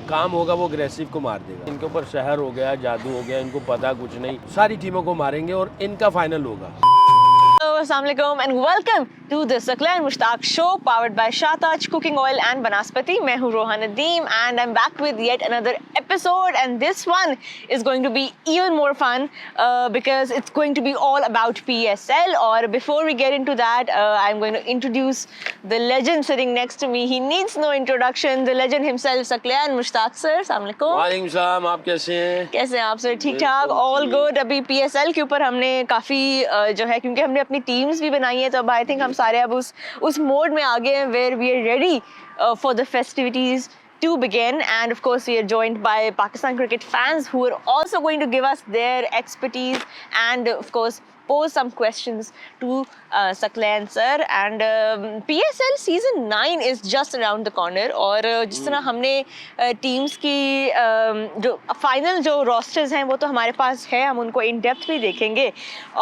काम होगा वो अग्रेसिव को मार देगा। इनके ऊपर शहर हो गया, जादू हो गया, इनको पता कुछ नहीं, सारी टीमों को मारेंगे और इनका फाइनल होगा। Assalamualaikum and welcome to the Sakla and Mushtaq show powered by Shataj Cooking Oil and Banaspati. मैं हूँ रोहा Nadeem and I'm back with yet another episode and this one is going to be even more fun because it's going to be all about PSL. Or before we get into that, I'm going to introduce the legend sitting next to me. He needs no introduction. The legend himself, Sakla and Mushtaq sir. Assalamualaikum. वालेकुम सलाम, आप कैसे हैं? कैसे हैं आप sir? ठीक ठाक, ऑल गुड। अभी PSL के ऊपर हमने काफ़ी जो है, क्योंकि हमने अपनी टीम्स भी बनाई है, तो अब आई थिंक हम सारे अब उस मोड में आ गए हैं where we are ready for the festivities to begin, and of course we are joined by Pakistan cricket fans who are also going to give us their expertise and of course pose some questions to Saklan sir. And PSL season 9 is just around the corner और जिस तरह हमने teams की जो final जो roasters हैं वो तो हमारे पास है, हम उनको इन डेप्थ भी देखेंगे।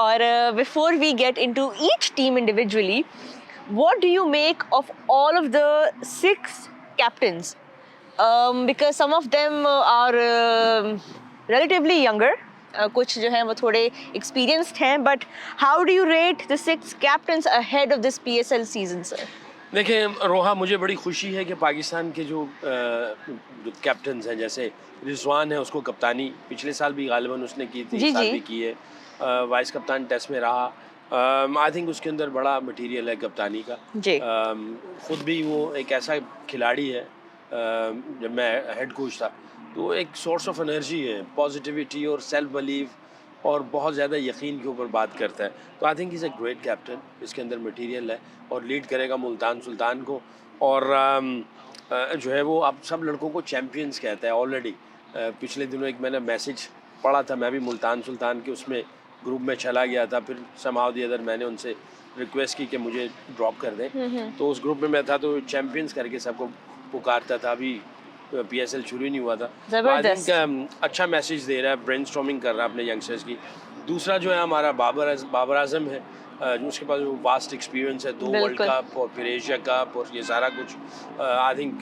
और before we get into each team individually, what do you make of all of the 6 captains? Because some of them are relatively younger, कुछ जो हैं वो थोड़े experienced हैं, but how do you rate the 6 captains ahead of this PSL season, sir? देखिए रोहा, मुझे बड़ी खुशी है कि पाकिस्तान के जो कैप्टन्स हैं, जैसे रिजवान है, उसको कप्तानी पिछले साल भी गालिबन उसने की थी, इस साल भी की है, वाइस कप्तान टेस्ट में रहा। आई थिंक उसके अंदर बड़ा मटेरियल है कप्तानी का जी। खुद भी वो एक ऐसा खिलाड़ी है, जब मैं हेड कोच था तो एक सोर्स ऑफ एनर्जी है, पॉजिटिविटी और सेल्फ बिलीव और बहुत ज़्यादा यकीन के ऊपर बात करता है। तो I think is a great captain, इसके अंदर मटेरियल है और लीड करेगा मुल्तान सुल्तान को। और जो है वो अब सब लड़कों को चैम्पियंस कहता है ऑलरेडी। पिछले दिनों एक मैंने मैसेज पढ़ा था, मैं भी मुल्तान सुल्तान के उसमें ग्रुप में चला गया था, फिर समाउ दी अदर मैंने उनसे रिक्वेस्ट की कि मुझे ड्रॉप कर दें, तो उस ग्रुप में मैं था, तो चैम्पियंस करके सबको पुकारता था। अभी PSL शुरू ही नहीं हुआ था, तो आई थिंक अच्छा मैसेज दे रहा है, ब्रेनस्टॉर्मिंग कर रहा है अपने यंगस्टर्स की। दूसरा जो है हमारा बाबर आजम है, उसके पास वास्ट एक्सपीरियंस है, 2 वर्ल्ड कप और फिर एशिया कप और ये सारा कुछ। आई थिंक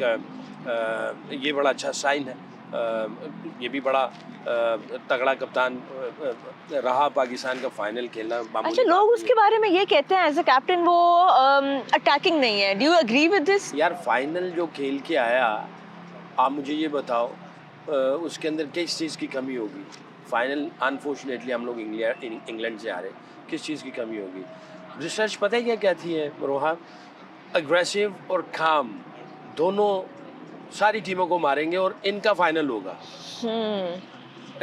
ये बड़ा अच्छा साइन है। ये भी बड़ा तगड़ा कप्तान रहा, पाकिस्तान का फाइनल खेलना। अच्छा, लोग उसके बारे में ये कहते हैं एज अ कैप्टन वो अटैकिंग नहीं है, do you agree with this? यार फाइनल जो खेल के आया, आप मुझे ये बताओ उसके अंदर किस चीज़ की कमी होगी? फाइनल अनफॉर्चुनेटली हम लोग इंग्लैंड से हारे, किस चीज़ की कमी होगी? रिसर्च पता है क्या कहती है रोहा? अग्रेसिव और काम दोनों सारी टीमों को मारेंगे और इनका फाइनल होगा।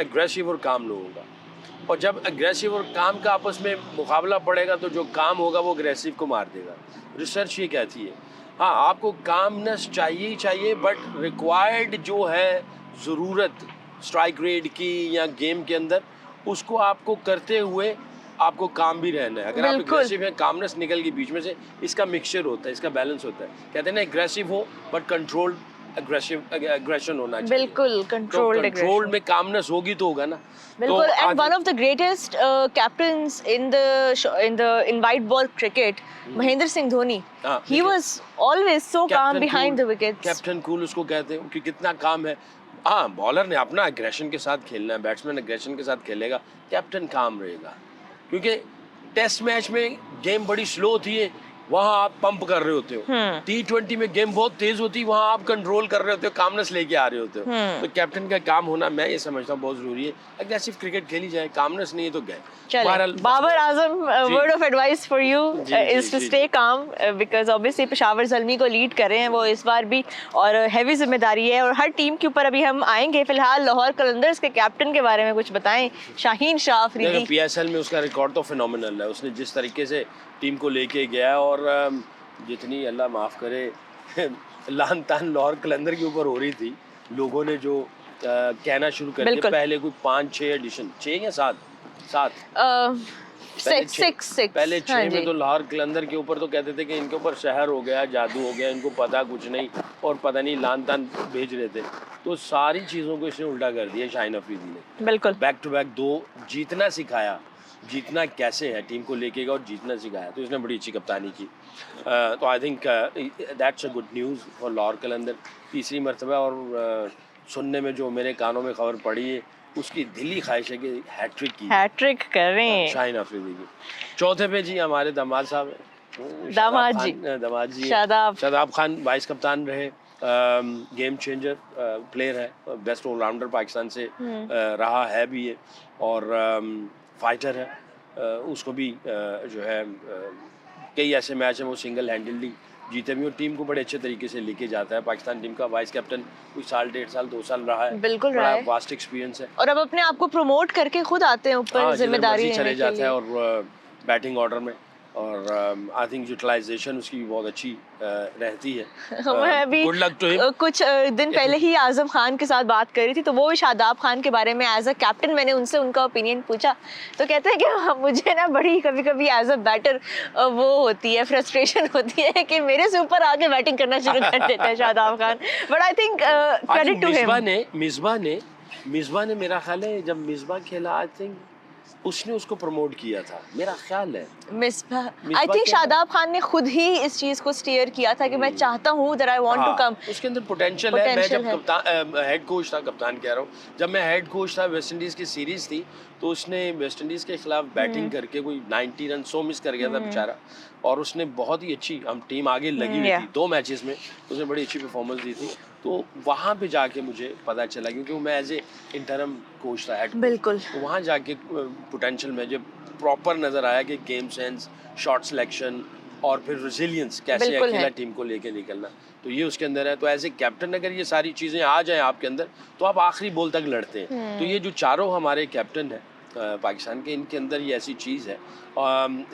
एग्रेसिव और काम लोगों का, और जब एग्रेसिव और काम का आपस में मुकाबला पड़ेगा तो जो काम होगा वो एग्रेसिव को मार देगा। रिसर्च ये कहती है। हाँ, आपको कामनेस चाहिए ही चाहिए, बट रिक्वायर्ड जो है ज़रूरत स्ट्राइक रेट की या गेम के अंदर, उसको आपको करते हुए आपको काम भी रहना है। अगर आप एग्रेसिव हैं, कामनेस निकल के बीच में से, इसका मिक्सचर होता है, इसका बैलेंस होता है। कहते हैं ना, एग्रेसिव हो बट कंट्रोल्ड एग्रेशन होना चाहिए। बिल्कुल, कंट्रोल में कामनेस होगी तो होगा ना। बिल्कुल। And one of the greatest captains in the in white ball cricket, Mahendra Singh Dhoni, he was always so calm behind the wickets. Captain cool उसको कहते हैं कि कितना काम है। हाँ, बॉलर ने अपना एग्रेशन के साथ खेलना है, बैट्समैन एग्रेशन के साथ खेलेगा, कैप्टन काम रहेगा। क्योंकि टेस्ट मैच में गेम बड़ी स्लो होती है, वहाँ आप पंप कर रहे होते हो। T20 में गेम बहुत तेज होती है, वहाँ आप कंट्रोल कर रहे होते हो, कामनेस लेके आ रहे होते हो। तो कैप्टन का काम होना, मैं ये समझता हूँ, बहुत जरूरी है। एग्रेसिव क्रिकेट खेली जाए, कामनेस नहीं है तो गए। Babar Azam, word of advice for you is to stay calm, because obviously Peshawar Zalmi को लीड कर रहे हैं वो इस बार भी, और हैवी जिम्मेदारी है और हर टीम के ऊपर अभी हम आएंगे। फिलहाल लाहौर कलंदर्स के कैप्टन के बारे में कुछ बताएं, शाहीन शाह अफरीदी। PSL में उसका रिकॉर्ड तो फिनोमिनल है, उसने जिस तरीके से टीम को लेके गया, और जितनी अल्लाह माफ़ करे लान तान लाहौर कलंदर के ऊपर हो रही थी, लोगों ने जो कहना शुरू कर दिया, पहले कोई 5-6 एडिशन, 6 या 7 पहले 6 में तो लाहौर कलंदर के ऊपर तो कहते थे कि इनके ऊपर शहर हो गया, जादू हो गया, इनको पता कुछ नहीं, और पता नहीं लान तान भेज रहे थे। तो सारी चीज़ों को इसने उल्टा कर दिया शाहीन अफरीदी ने। बिल्कुल, बैक टू बैक 2 जीतना सिखाया, जीतना कैसे है, टीम को लेके गया और जीतना सिखाया, तो इसने बड़ी अच्छी कप्तानी की। तो I think that's a good news for Lahore Qalandar. तीसरी मरतबा और सुनने में जो मेरे कानों में खबर पड़ी है उसकी दिली ख्वाहिश है कि हैट्रिक की हैट्रिक करें शाहीन अफरीदी की। चौथे पे जी हमारे दामाद साहब हैं, दामाद जी शादाब खान वाइस कप्तान रहे, गेम चेंजर प्लेयर है, बेस्ट ऑलराउंडर पाकिस्तान से रहा है भी है और फाइटर है, उसको भी जो है कई ऐसे मैच हैं वो सिंगल हैंडली जीते भी और टीम को बड़े अच्छे तरीके से लेके जाता है। पाकिस्तान टीम का वाइस कैप्टन कुछ साल, 1.5 साल, 2 साल रहा है, बिल्कुल रहा है, वास्ट एक्सपीरियंस है और अब अपने आप को प्रमोट करके खुद आते हैं ऊपर जिम्मेदारी चले जाता है और बैटिंग ऑर्डर में, और आई थिंक यूटिलाइजेशन उसकी भी बहुत अच्छी रहती है। मैं भी गुड लक टू हिम। कुछ दिन पहले ही आजम खान के साथ बात करी थी, तो वो भी शादाब खान के बारे में एज अ कैप्टन मैंने उनसे उनका ओपिनियन पूछा, तो कहते हैं कि मुझे ना बड़ी कभी कभी एज अ बैटर वो होती है, फ्रस्ट्रेशन होती है कि मेरे से ऊपर आके बैटिंग करना शुरू कर देता है Shadab Khan, but I think credit to him. Misbah ने मेरा ख्याल है जब मिसबा खेला आई थिंक उसने उसको प्रमोट किया था, मेरा ख्याल है मिसबाह आई थिंक शादाब खान ने खुद ही इस चीज को स्टीयर किया था कि मैं चाहता हूँ that I want to come, उसके अंदर पोटेंशियल है। मैं जब कप्तान हेड कोच था, कप्तान कह रहा हूँ, जब मैं हेड कोच था वेस्ट इंडीज की सीरीज थी तो उसने वेस्ट इंडीज के खिलाफ बैटिंग करके कोई 90 रन 100 मिस कर गया था बेचारा, और उसने बहुत ही अच्छी, हम टीम आगे लगी हुई थी 2 मैचेस में, उसने बड़ी अच्छी परफॉर्मेंस दी थी, तो वहाँ पे जाके मुझे पता चला क्योंकि मैं एज ए इंटरम कोच था हेड, बिल्कुल, तो वहाँ जाके पोटेंशियल में जब प्रॉपर नजर आया कि गेम सेंस, शॉट सिलेक्शन और फिर रेजिलियंस कैसे अकेला टीम को लेके निकलना, तो ये उसके अंदर है। तो एज ए कैप्टन अगर ये सारी चीज़ें आ जाएं आपके अंदर तो आप आखिरी बॉल तक लड़ते हैं। तो ये जो चारों हमारे कैप्टन हैं पाकिस्तान के, इनके अंदर ये ऐसी चीज़ है,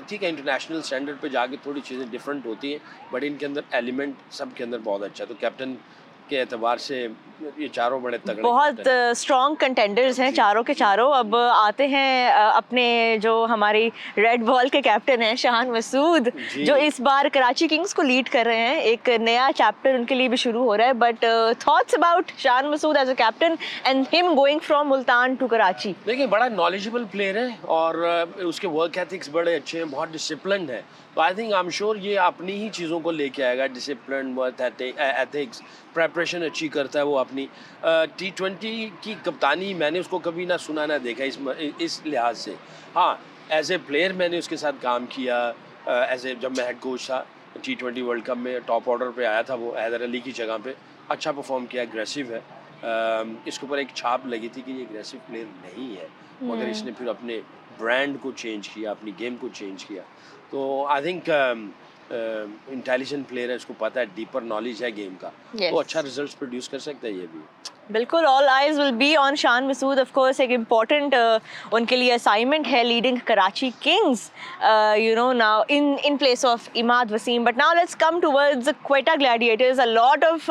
ठीक है इंटरनेशनल स्टैंडर्ड पे जाके थोड़ी चीज़ें डिफरेंट होती हैं, बट इनके अंदर एलिमेंट सब के अंदर बहुत अच्छा है। तो कैप्टन के एतबार से ये चारों बड़े तगड़े, बहुत स्ट्रॉन्ग कंटेंडर्स हैं चारों के चारों। अब आते हैं अपने जो हमारी रेड बॉल के कैप्टन हैं शान मसूद, जो इस बार कराची किंग्स को लीड कर रहे हैं, एक नया चैप्टर उनके लिए भी शुरू हो रहा है, but thoughts about Shan Masood as a captain and him going from Multan to Karachi. देखिए बड़ा नॉलेजेबल प्लेयर है और उसके वर्क एथिक्स बड़े अच्छे हैं, बहुत डिसिप्लिन्ड है, तो I think I am sure ये अपनी ही चीज़ों को लेके आएगा, डिसिप्लिन, वर्क एथिक्स, प्रेपरेशन अच्छी करता है वो अपनी। T20 की कप्तानी मैंने उसको कभी ना सुना ना देखा इस लिहाज से। हाँ, एज ए प्लेयर मैंने उसके साथ काम किया, एज ए जब मैं हेड कोच था T20 वर्ल्ड कप में टॉप ऑर्डर पे आया था वो हैदर अली की जगह पे, अच्छा परफॉर्म किया, एग्रेसिव है, इसके ऊपर एक छाप लगी थी कि ये एग्रेसिव प्लेयर नहीं है, मगर इसने फिर अपने ब्रांड को चेंज किया, अपनी गेम को चेंज किया, तो आई थिंक इंटेलिजेंट प्लेयर है, उसको पता है, डीपर नॉलेज है गेम का, तो अच्छा रिजल्ट्स प्रोड्यूस कर सकता है ये भी। बिल्कुल, all eyes will be on Shan Masood. Of course एक इम्पॉर्टेंट उनके लिए असाइनमेंट है leading Karachi kings, you know, now in place of Imad Wasim. But now let's come towards Quetta gladiators. A lot of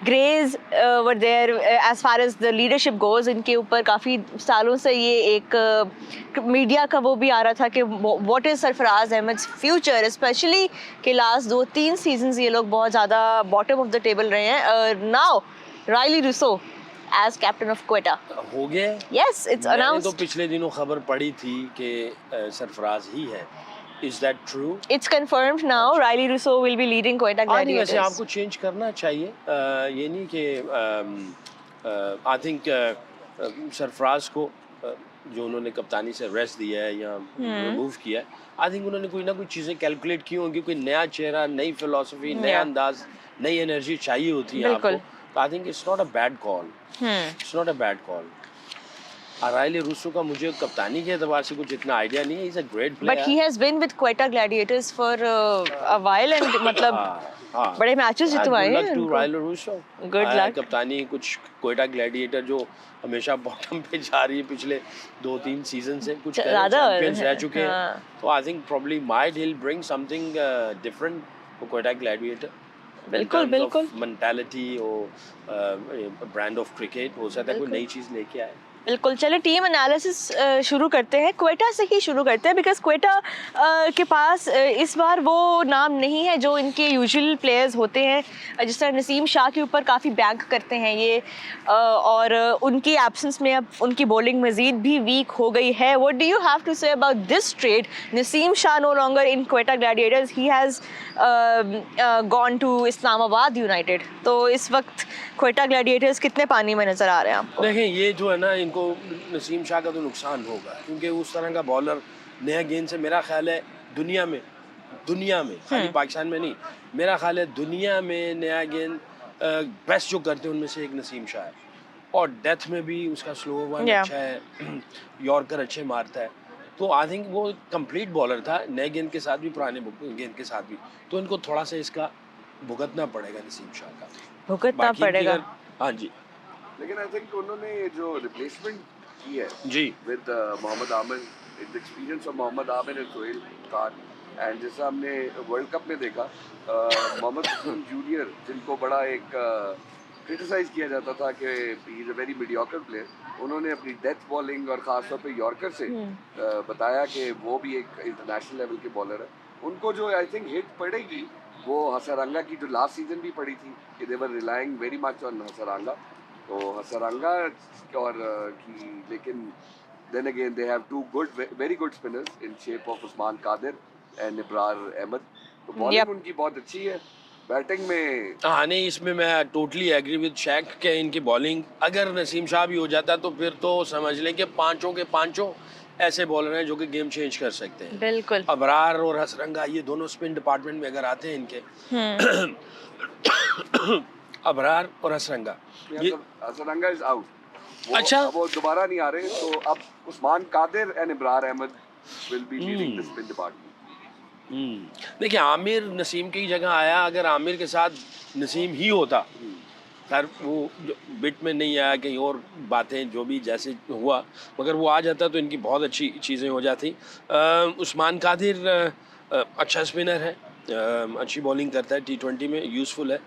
greys were there as far as the leadership goes. इनके ऊपर काफ़ी सालों से ये एक मीडिया का वो भी आ रहा था कि what is Sarfaraz Ahmed future, especially कि लास्ट 2-3 सीजन्स ये लोग बहुत ज़्यादा बॉटम ऑफ द टेबल रहे हैं। Now Rilee Rossouw as captain of Quetta हो गए। Yes, it's announced. तो पिछले दिनों खबर पड़ी थी कि सरफराज ही है। Is that true? It's confirmed now. Riley Russo will be leading Quetta Gladiators. वैसे आपको चेंज करना चाहिए, ये नहीं कि आई थिंक सरफराज को जो उन्होंने कप्तानी से रेस्ट दिया है या रिमूव किया है, आई थिंक उन्होंने कोई ना कोई चीज़ें कैलकुलेट की होंगी, कोई नया चेहरा, नई फिलॉसफी, नया अंदाज, नई एनर्जी चाहिए होती है आपको। I think it's not a bad call. It's not a bad call. Rilee Rossouw का मुझे कप्तानी के एतबार से कुछ इतना आइडिया नहीं है। He's a great player. But he has been with Quetta Gladiators for a while and मतलब बड़े मैचेस जितवाए हैं। Good luck to Rilee Rossouw. Good luck. कप्तानी कुछ क्वेटा ग्लैडिएटर जो हमेशा बॉटम पे जा रही है पिछले 2-3 सीजन से, कुछ चैंपियंस रह चुके हैं, तो I think probably might he'll bring something different for Quetta gladiator. बिल्कुल बिल्कुल, मेंटालिटी और ब्रांड ऑफ क्रिकेट हो सकता है कोई नई चीज लेके आए। बिल्कुल, चले टीम एनालिसिस शुरू करते हैं, क्वेटा से ही शुरू करते हैं, बिकॉज क्वेटा के पास इस बार वो नाम नहीं है जो इनके यूजुअल प्लेयर्स होते हैं, जिस तरह नसीम शाह के ऊपर काफ़ी बैंक करते हैं ये, और उनकी एब्सेंस में अब उनकी बॉलिंग मज़ीद भी वीक हो गई है. What do you have to say about this trade? Naseem Shah no longer in Quetta gladiators, he has gone to Islamabad united. तो इस वक्त क्वेटा ग्लैडिएटर्स कितने पानी में नज़र आ रहे हैं आपको? देखें, ये जो है ना, इनको नसीम शाह का तो नुकसान होगा, क्योंकि उस तरह का बॉलर नया गेंद से, मेरा ख्याल है दुनिया में खाली पाकिस्तान में नहीं, मेरा ख्याल है दुनिया में नया गेंद बेस्ट जो करते हैं उनमें से एक नसीम शाह है. और डेथ में भी उसका स्लो वन अच्छा है, यॉर्कर अच्छे मारता है. तो आई थिंक वो कंप्लीट बॉलर था, नए गेंद के साथ भी पुराने गेंद के साथ भी. तो इनको थोड़ा सा इसका भुगतना पड़ेगा नसीम शाह का, भुगतना पड़ेगा. हाँ जी. लेकिन आई थिंक उन्होंने जो रिप्लेसमेंट की है जी with Mohammad Amir, the experience of Mohammad Amir and Sohail Khan, and जैसा हमने वर्ल्ड कप में देखा, मोहम्मद हसन जूनियर, जिनको बड़ा एक क्रिटिसाइज किया जाता था कि he is a very mediocre player, उन्होंने अपनी डेथ बॉलिंग और ख़ास तौर पे यॉर्कर से बताया कि वो भी एक इंटरनेशनल लेवल के बॉलर है. उनको जो आई थिंक हिट पड़ेगी वो हसरंगा की, जो लास्ट सीजन भी पड़ी थी कि they were relying very much on Hasaranga. तो हसरंगा और की, लेकिन then again they have two good, very good spinners in shape of Usman Qadir and Ibrar Ahmed. तो बॉलिंग उनकी बहुत अच्छी है. बैटिंग में हाँ नहीं, इसमें मैं टोटली एग्री विद शेख के इनकी बॉलिंग, अगर नसीम शाह भी हो जाता तो फिर तो समझ लें कि पांचों के पांचों ऐसे बॉलर हैं जो कि गेम चेंज कर सकते हैं. बिल्कुल. अबरार और हसरंगा, ये दोनों स्पिन डिपार्टमेंट में अगर आते हैं इनके, अबरार और हसरंगा, ये हसरंगा इज आउट. अच्छा, वो दोबारा नहीं आ रहे. तो अब Usman Qadir and Ibrar Ahmed will be leading the spin department. देखिए, आमिर नसीम की जगह आया. अगर आमिर के साथ नसीम ही होता, खैर वो बिट में नहीं आया, कहीं और बातें जो भी जैसे हुआ, मगर वो आ जाता तो इनकी बहुत अच्छी चीज़ें हो जाती. उस्मान कादिर अच्छा स्पिनर है, अच्छी बॉलिंग करता है, T20 में यूज़फुल है.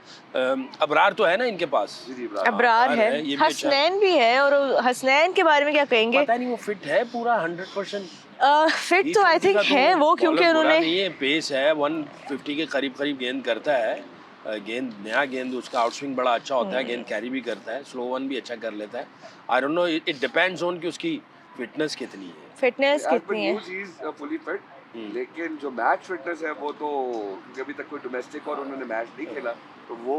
अबरार तो है ना इनके पास, अबरार है, ये भी अच्छा हसनैन भी है. और हसनैन के बारे में क्या कहेंगे? पता नहीं वो फिट है पूरा 100%. फिट तो आई थिंक है वो, क्योंकि उन्होंने, ये पेस है 150 के करीब गेंद करता है. गेंद, नया गेंद, उसका आउटस्विंग बड़ा अच्छा होता है, गेंद कैरी भी करता है, स्लो वन भी अच्छा कर लेता है. I don't know, it depends on कि उसकी फिटनेस कितनी है. फिटनेस कितनी है. He is fully fit. लेकिन जो मैच फिटनेस है वो तो, क्योंकि अभी तक कोई डोमेस्टिक और उन्होंने मैच नहीं खेला, तो वो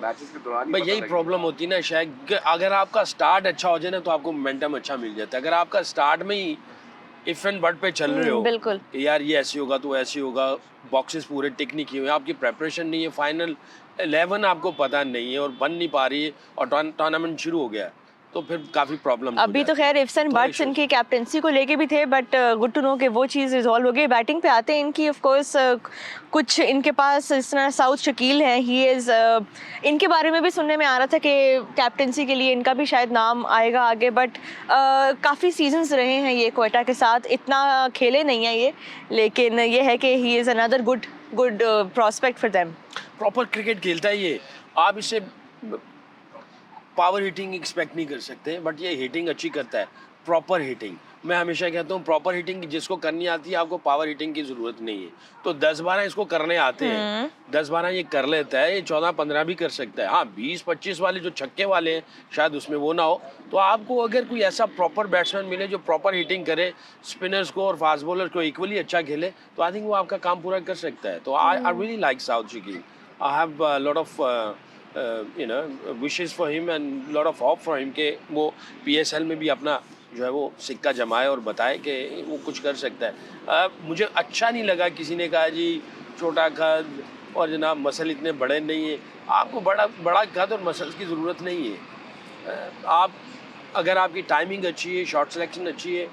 मैचेस के दौरान ही भाई यही प्रॉब्लम होती है ना शायद, अगर आपका स्टार्ट अच्छा हो जाए ना तो आपको मोमेंटम अच्छा मिल जाता है. अगर आपका स्टार्ट में ही इफ एंड बट पे चल रहे हो, बिल्कुल, कि यार ये ऐसे होगा तो ऐसे होगा, बॉक्सेस पूरे टिक नहीं किए हुए, आपकी प्रेपरेशन नहीं है, फाइनल 11 आपको पता नहीं है और बन नहीं पा रही है, और टूर्नामेंट शुरू हो गया, तो फिर काफ़ी प्रॉब्लम. अभी तो खैर इफ्स एंड बट्स इनकी कैप्टेंसी को लेके भी थे, बट गुड टू नो कि वो चीज़ रिजॉल्व हो गई. बैटिंग पे आते हैं इनकी, ऑफ कोर्स कुछ इनके पास इस तरह साउथ शकील है, ही इज़, इनके बारे में भी सुनने में आ रहा था कि कैप्टेंसी के लिए इनका भी शायद नाम आएगा आगे. बट काफ़ी सीजन्स रहे हैं ये क्वेटा के साथ, इतना खेले नहीं है ये, लेकिन ये है कि he is another good prospect for them. Proper cricket खेलता है ये, आप इससे पावर हिटिंग एक्सपेक्ट नहीं कर सकते, बट ये हिटिंग अच्छी करता है, प्रॉपर हिटिंग. मैं हमेशा कहता हूँ प्रॉपर हिटिंग जिसको करनी आती है, आपको पावर हिटिंग की ज़रूरत नहीं है. तो 10-12 इसको करने आते हैं, 10-12 ये कर लेता है, ये 14-15 भी कर सकता है. हाँ, 20-25 वाले जो छक्के वाले हैं शायद उसमें वो ना हो. तो आपको अगर कोई ऐसा प्रॉपर बैट्समैन मिले जो प्रॉपर हिटिंग करे, स्पिनर्स को और फास्ट बॉलर को इक्वली अच्छा खेले, तो आई थिंक वो आपका काम पूरा कर सकता है. तो I really like south Shakeel. I have lot of wishes for him and lot of hope for him के वो PSL में भी अपना जो है वो सिक्का जमाए और बताए कि वो कुछ कर सकता है. मुझे अच्छा नहीं लगा किसी ने कहा जी छोटा कद और जनाब मसल इतने बड़े नहीं है. आपको बड़ा कद और मसल्स की ज़रूरत नहीं है. आप अगर आपकी टाइमिंग अच्छी है, शॉट सिलेक्शन अच्छी है,